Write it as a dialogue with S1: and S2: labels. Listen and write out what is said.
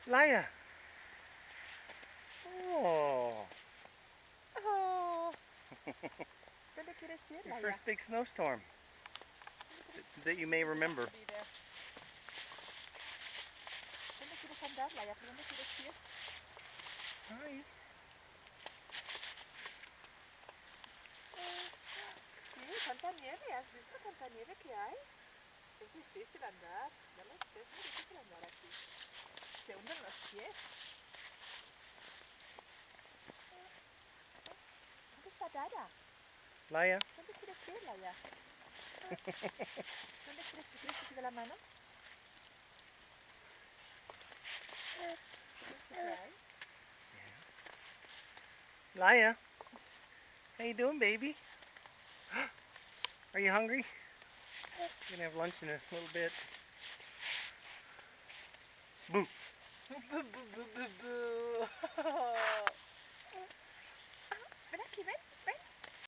S1: Laya. Oh.
S2: Oh. ¿Dónde quieres ir,
S1: Your
S2: Laya?
S1: first big snowstorm that you may remember.
S2: ¿Dónde quieres andar, Laya? ¿Por dónde quieres ir?
S1: Ay.
S2: Sí, cuánta nieve. ¿Has visto cuánta nieve que hay? Es difícil andar. Ya lo sé, es muy difícil andar aquí. Se hunden los pies. ¿Dónde está Dada?
S1: Laya.
S2: ¿Dónde quieres ir, Laya? ¿Dónde quieres ir? ¿Quieres que te dé la mano? Surprise.
S1: Laya. How you doing, baby? Are you hungry? We're gonna have lunch in a little bit. Boo.
S2: Boo, boo, boo, boo, boo.